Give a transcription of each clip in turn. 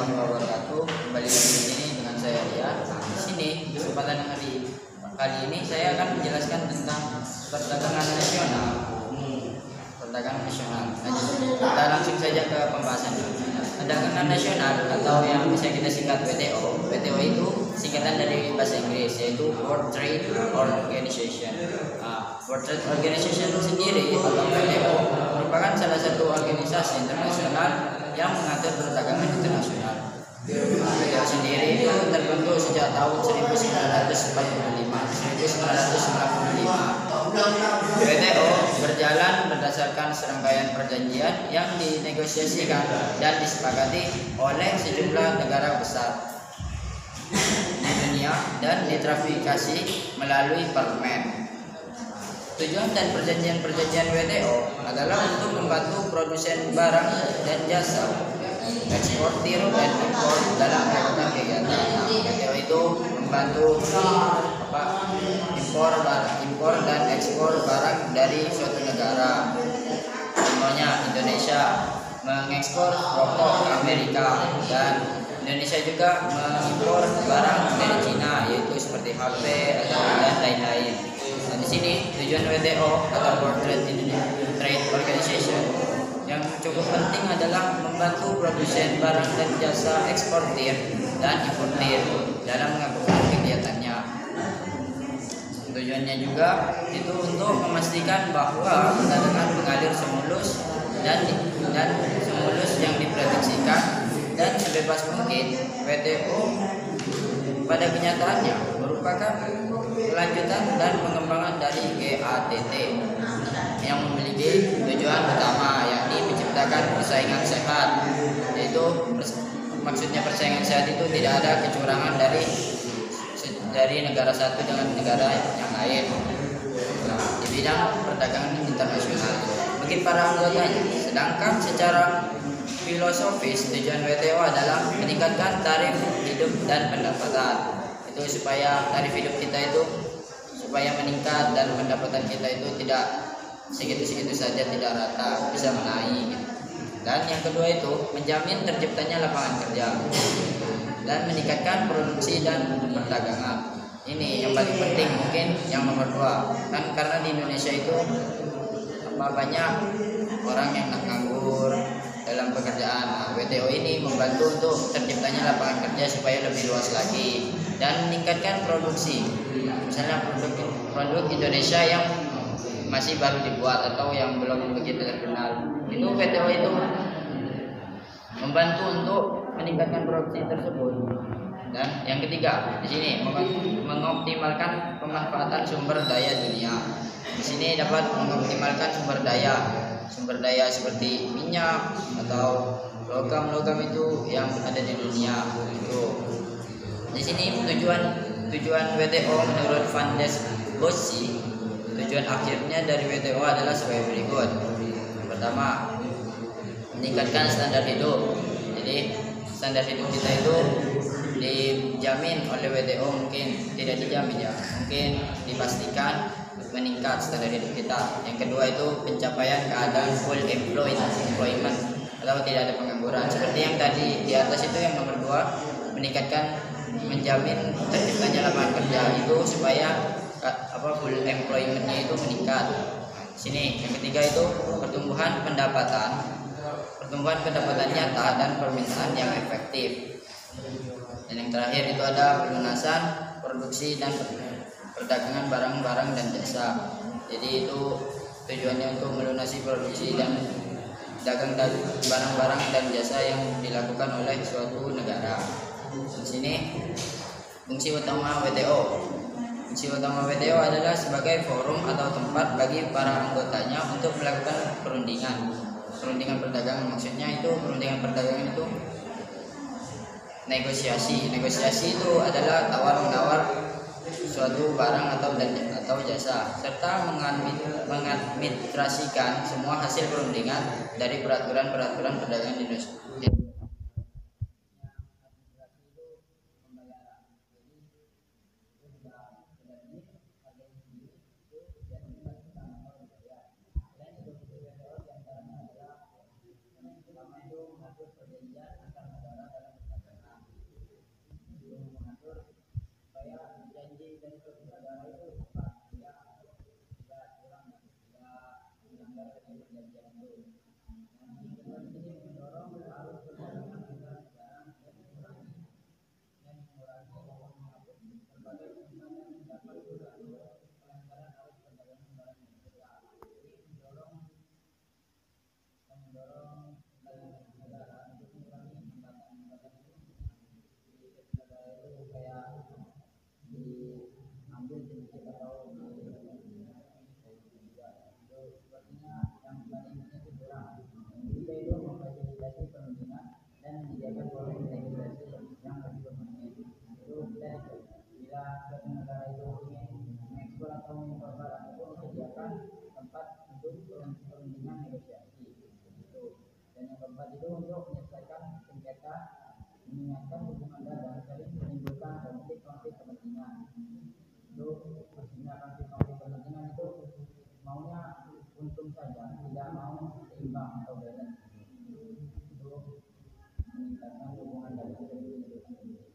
warahmatullahi wabarakatuh. Kembali lagi di sini dengan saya Ria. Di sini kesempatan hari kali ini saya akan menjelaskan tentang perdagangan nasional. Perdagangan nasional. Nah, kita langsung saja ke pembahasannya. Perdagangan nasional atau yang bisa kita singkat WTO. WTO itu singkatan dari bahasa Inggris, yaitu World Trade Organization. World Trade Organization sendiri atau WTO merupakan salah satu organisasi internasional yang mengatur perdagangan internasional. WTO sendiri itu terbentuk sejak tahun 1945. WTO berjalan berdasarkan serangkaian perjanjian yang dinegosiasikan dan disepakati oleh sejumlah negara besar di dunia dan diratifikasi melalui parlemen. Tujuan dan perjanjian-perjanjian WTO adalah untuk membantu produsen barang dan jasa, eksportir dan impor dalam melakukan kegiatan. WTO itu membantu impor dan ekspor barang dari suatu negara. Contohnya Indonesia mengekspor rokok ke Amerika, dan Indonesia juga mengimpor barang dari Cina, yaitu seperti HP dan lain-lain. Dan di sini tujuan WTO atau World Trade Organization yang cukup penting adalah membantu produsen barang dan jasa eksportir dan importir dalam melakukan kegiatannya. Tujuannya juga itu untuk memastikan bahwa perdagangan mengalir semulus dan semulus yang diprediksikan dan sebebas mungkin. WTO pada kenyataannya merupakan kelanjutan dan pengembangan dari GATT yang memiliki tujuan utama, yakni menciptakan persaingan sehat. Yaitu maksudnya persaingan sehat itu tidak ada kecurangan dari negara satu dengan negara yang lain di bidang perdagangan internasional bagi para anggotanya. Sedangkan secara filosofis tujuan WTO adalah meningkatkan tarif hidup dan pendapatan. Itu supaya tarif hidup kita itu supaya meningkat dan pendapatan kita itu tidak segitu-segitu saja, tidak rata, bisa menaik. Dan yang kedua itu menjamin terciptanya lapangan kerja dan meningkatkan produksi dan perdagangan. Ini yang paling penting, mungkin yang nomor 2 kan, karena di Indonesia itu banyak orang yang nganggur dalam pekerjaan. WTO ini membantu untuk terciptanya lapangan kerja supaya lebih luas lagi dan meningkatkan produksi. Misalnya produk Indonesia yang masih baru dibuat atau yang belum begitu terkenal, itu WTO itu membantu untuk meningkatkan produksi tersebut. Dan yang ketiga di sini mengoptimalkan pemanfaatan sumber daya dunia. Di sini dapat mengoptimalkan sumber daya seperti minyak atau logam itu yang ada di dunia. Itu di sini tujuan WTO menurut Van des Bossi, tujuan akhirnya dari WTO adalah sebagai berikut. Yang pertama, meningkatkan standar hidup. Jadi standar hidup kita itu dijamin oleh WTO, mungkin tidak dijamin ya, mungkin dipastikan meningkat standar hidup kita. Yang kedua itu pencapaian keadaan full employment atau tidak ada pengangguran. Seperti yang tadi di atas itu yang nomor 2, menjamin terciptanya lapangan kerja itu supaya full employmentnya itu meningkat. Sini yang ketiga itu pertumbuhan pendapatan nyata dan permintaan yang efektif. Dan yang terakhir itu ada pelunasan produksi dan perdagangan barang-barang dan jasa. Jadi itu tujuannya untuk melunasi produksi dan dagang barang-barang dan jasa yang dilakukan oleh suatu negara. Di sini fungsi utama WTO. Fungsi utama WTO adalah sebagai forum atau tempat bagi para anggotanya untuk melakukan perundingan perdagangan. Maksudnya itu perundingan perdagangan itu negosiasi itu adalah tawar-menawar suatu barang atau jasa, serta mengadministrasikan semua hasil perundingan dari peraturan perdagangan di Indonesia. mengingatkan hubungan dagang sering menimbulkan konflik kepentingan. Itu maksudnya konflik kepentingan itu maunya untung saja, tidak mau seimbang atau balance. Itu meningkatkan hubungan dagang sering menimbulkan konflik.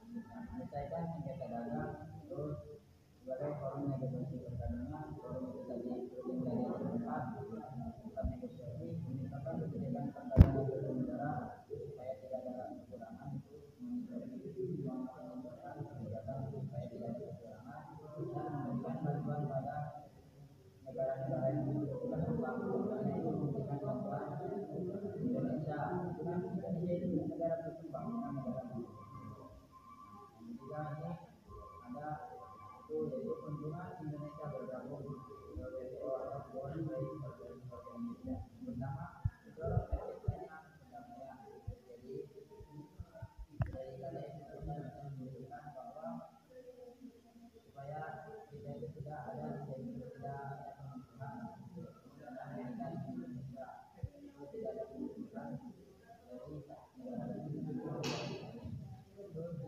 Menyelesaikan sengketa dagang, terus sebagai forum negosiasi perdagangan, forum itu tadi tempat negosiasi, meningkatkan kebijakan perdagangan kedua negara supaya tidak ada kekurangan, itu meningkatkan kebijakan supaya tidak ada kekurangan, dan memberikan bantuan pada negara-negara yang berkembang, misalnya itu memberikan bantuan Indonesia. Indonesia itu negara berkembang, bukan negara maju. Ketiga ini ada itu yaitu kunjungan Indonesia bergabung ke WTO atau World Trade Organization. Pertama, itu efektifnya perdamaian. Jadi dari kalian kita menunjukkan bahwa supaya kita itu tidak ada pengumpulan dan Amerika di Indonesia itu tidak ada pengumpulan dari negara itu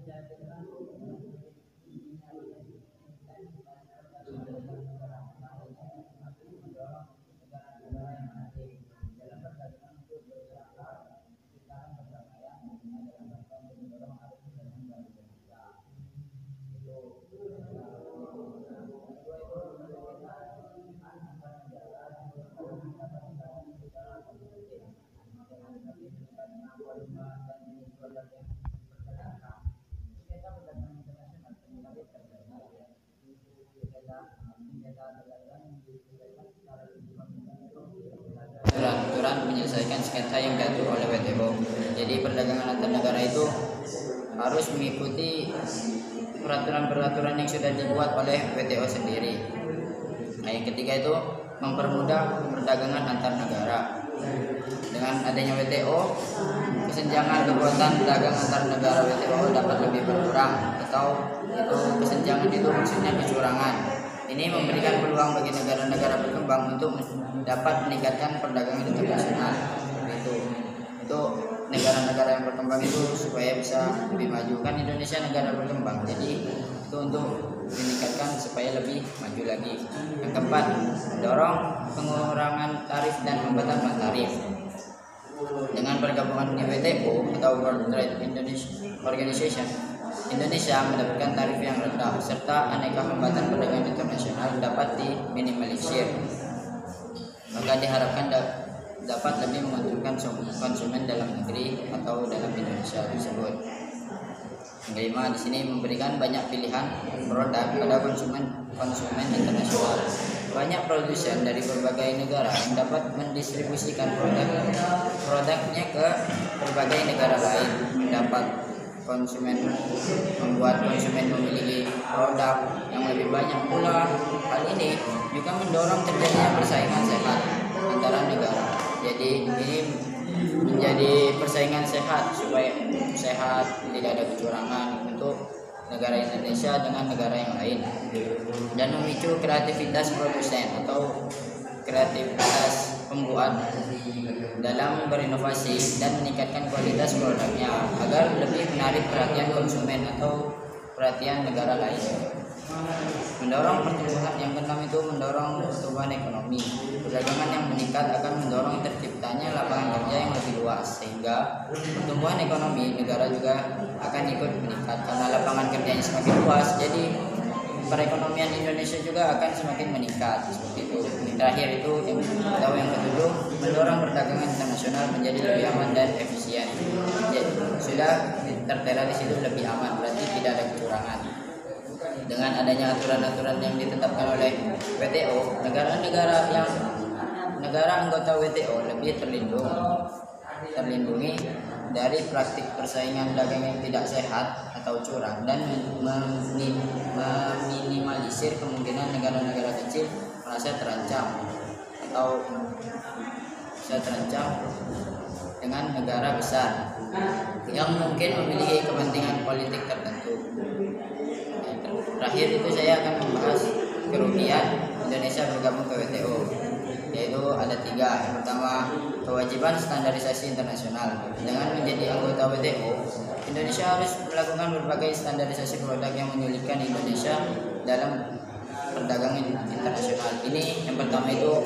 bisa dengan aturan menyelesaikan sengketa yang diatur oleh WTO. Jadi perdagangan antar negara itu harus mengikuti peraturan-peraturan yang sudah dibuat oleh WTO sendiri. Nah, yang ketiga itu mempermudah perdagangan antar negara. Dengan adanya WTO, kesenjangan kekuatan dagang antar negara WTO dapat lebih berkurang, atau itu kesenjangan itu maksudnya kecurangan. Ini memberikan peluang bagi negara-negara berkembang untuk dapat meningkatkan perdagangan internasional. Itu negara-negara yang berkembang itu supaya bisa lebih maju. Kan Indonesia negara berkembang, jadi itu untuk meningkatkan supaya lebih maju lagi. Yang keempat, mendorong pengurangan tarif dan pembatasan tarif. Dengan bergabungan di WTO atau World Trade Organization, Indonesia mendapatkan tarif yang rendah serta aneka hambatan perdagangan internasional dapat diminimalisir. Maka diharapkan dapat lebih menguntungkan konsumen dalam negeri atau dalam Indonesia tersebut. Yang kelima, di sini memberikan banyak pilihan produk pada konsumen internasional. Banyak produsen dari berbagai negara yang dapat mendistribusikan produknya ke berbagai negara lain, membuat konsumen memiliki produk yang lebih banyak pula. Hal ini juga mendorong terjadinya persaingan sehat antara negara. Jadi ini menjadi persaingan sehat supaya tidak ada kecurangan untuk negara Indonesia dengan negara yang lain, dan memicu kreativitas produsen atau kreativitas pembuat dalam berinovasi dan meningkatkan kualitas produknya agar lebih menarik perhatian konsumen atau perhatian negara lain. Mendorong pertumbuhan. Yang keenam itu mendorong pertumbuhan ekonomi. Perdagangan yang meningkat akan mendorong terciptanya lapangan kerja yang lebih luas, sehingga pertumbuhan ekonomi negara juga akan ikut meningkat karena lapangan kerjanya semakin luas. Jadi perekonomian Indonesia juga akan semakin meningkat seperti itu. Yang terakhir itu yang ketujuh, mendorong perdagangan internasional menjadi lebih aman dan efisien. Jadi, sudah tertera di situ lebih aman, berarti tidak ada kecurangan. Dengan adanya aturan-aturan yang ditetapkan oleh WTO, negara anggota WTO lebih terlindungi dari praktik persaingan dagang yang tidak sehat atau curang, dan meminimalisir kemungkinan negara-negara kecil merasa terancam dengan negara besar yang mungkin memiliki kepentingan politik tertentu. Terakhir itu saya akan membahas kerugian Indonesia bergabung ke WTO, yaitu ada 3. Yang pertama, kewajiban standarisasi internasional. Dengan menjadi anggota WTO, Indonesia harus melakukan berbagai standarisasi produk yang menyulitkan Indonesia dalam perdagangan internasional. Ini yang pertama itu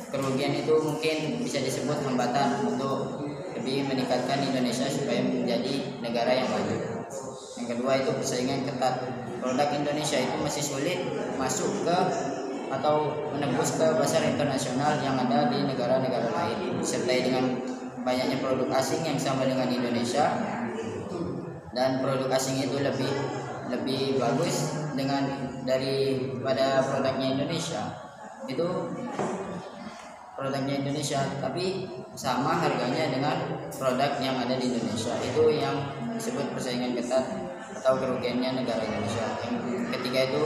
kerugian itu mungkin bisa disebut hambatan untuk lebih meningkatkan Indonesia supaya menjadi negara yang maju. Yang kedua itu persaingan ketat. Produk Indonesia itu masih sulit masuk ke atau menembus ke pasar internasional yang ada di negara-negara lain, disertai dengan banyaknya produk asing yang sama dengan Indonesia, dan produk asing itu lebih bagus daripada produknya Indonesia. Itu produknya Indonesia tapi sama harganya dengan produk yang ada di Indonesia. Itu yang disebut persaingan ketat atau kerugiannya negara Indonesia. Yang ketiga itu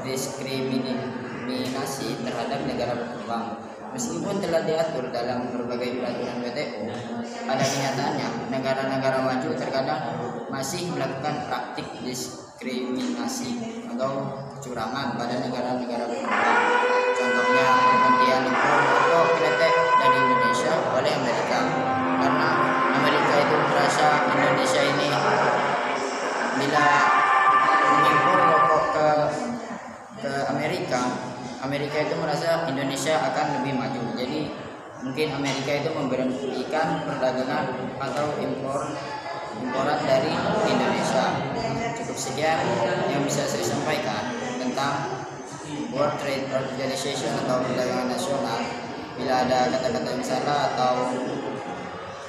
diskriminasi terhadap negara berkembang. Meskipun telah diatur dalam berbagai peraturan WTO, pada kenyataannya negara-negara maju terkadang masih melakukan praktik diskriminasi atau kecurangan pada negara-negara berkembang. Contohnya penghentian impor rokok kretek dari Indonesia oleh Amerika, karena Amerika itu merasa Indonesia ini bila mengimpor rokok ke Amerika itu merasa Indonesia akan lebih maju. Jadi mungkin Amerika itu memberhentikan perdagangan atau imporan dari Indonesia. Cukup sekian yang bisa saya sampaikan tentang World Trade Organization atau perdagangan nasional. Bila ada kata-kata yang salah atau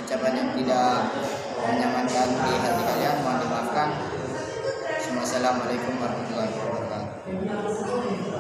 ucapan yang tidak menyamankan di hati kalian, mohon dimaafkan. Assalamualaikum warahmatullahi wabarakatuh.